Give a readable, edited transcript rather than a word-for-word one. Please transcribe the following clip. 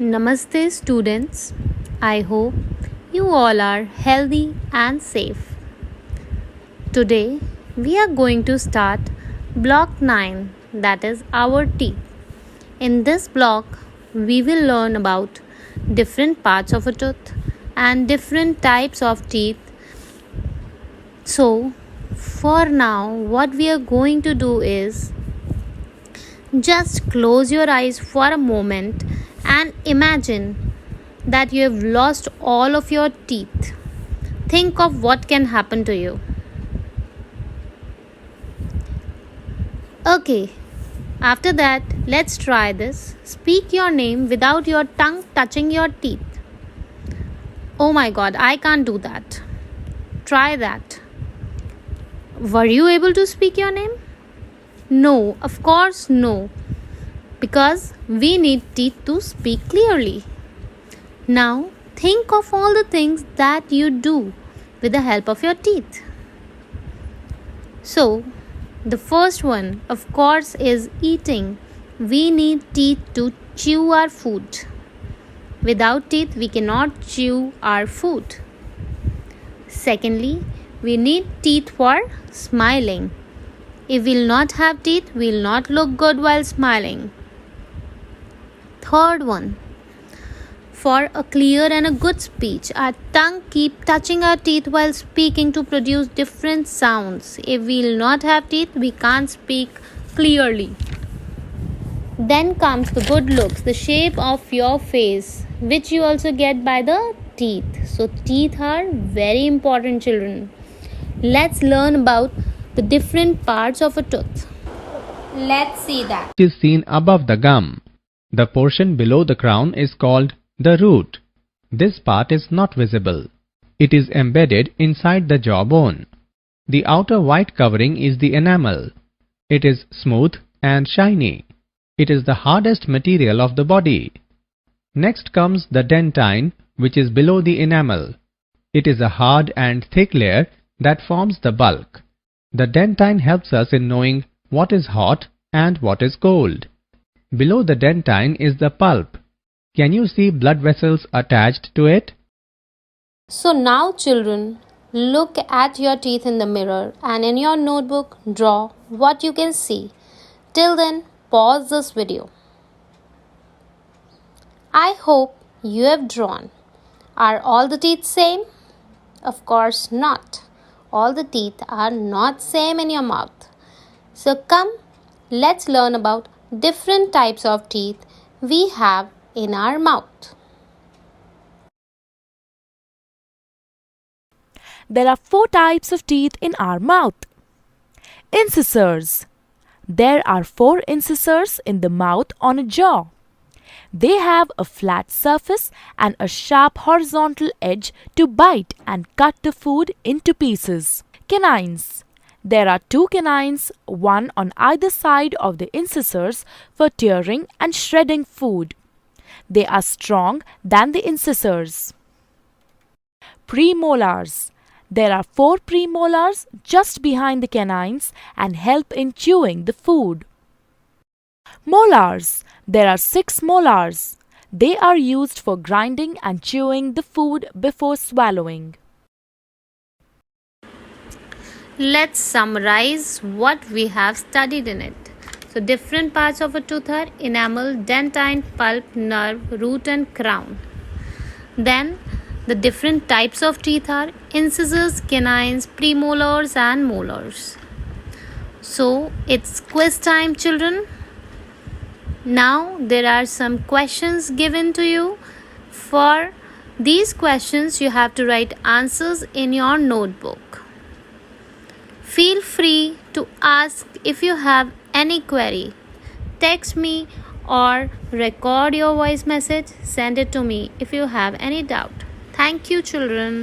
Namaste, students. I hope you all are healthy and safe. Today, we are going to start block 9, that is our teeth. In this block, we will learn about different parts of a tooth and different types of teeth. So, for now, what we are going to do is just close your eyes for a moment and imagine that you have lost all of your teeth. Think of what can happen to you. Okay, after that, let's try this. Speak your name without your tongue touching your teeth. Oh my god, I can't do that. Try that. Were you able to speak your name? No, of course, no. Because we need teeth to speak clearly. Now, think of all the things that you do with the help of your teeth. So, the first one, of course, is eating. We need teeth to chew our food. Without teeth, we cannot chew our food. Secondly, we need teeth for smiling. If we'll not have teeth, we'll not look good while smiling. Third one, for a clear and a good speech, our tongue keep touching our teeth while speaking to produce different sounds. If we'll not have teeth, we can't speak clearly. Then comes the good looks, the shape of your face, which you also get by the teeth. So teeth are very important, children. Let's learn about the different parts of a tooth. Let's see that. Is seen above the gum. The portion below the crown is called the root. This part is not visible. It is embedded inside the jawbone. The outer white covering is the enamel. It is smooth and shiny. It is the hardest material of the body. Next comes the dentine, which is below the enamel. It is a hard and thick layer that forms the bulk. The dentine helps us in knowing what is hot and what is cold. Below the dentine is the pulp. Can you see blood vessels attached to it? So now, children, look at your teeth in the mirror and in your notebook draw what you can see. Till then, pause this video. I hope you have drawn. Are all the teeth same? Of course not. All the teeth are not same in your mouth. So come, let's learn about different types of teeth we have in our mouth. There are 4 types of teeth in our mouth. Incisors. There are 4 incisors in the mouth on a jaw. They have a flat surface and a sharp horizontal edge to bite and cut the food into pieces. Canines. There are 2 canines, one on either side of the incisors for tearing and shredding food. They are strong than the incisors. Premolars. There are 4 premolars just behind the canines and help in chewing the food. Molars. There are 6 molars. They are used for grinding and chewing the food before swallowing. Let's summarize what we have studied in it. So different parts of a tooth are enamel, dentine, pulp, nerve, root and crown. Then the different types of teeth are incisors, canines, premolars and molars. So it's quiz time, children. Now there are some questions given to you. For these questions you have to write answers in your notebook. Feel free to ask if you have any query. Text me or record your voice message. Send it to me if you have any doubt. Thank you, children.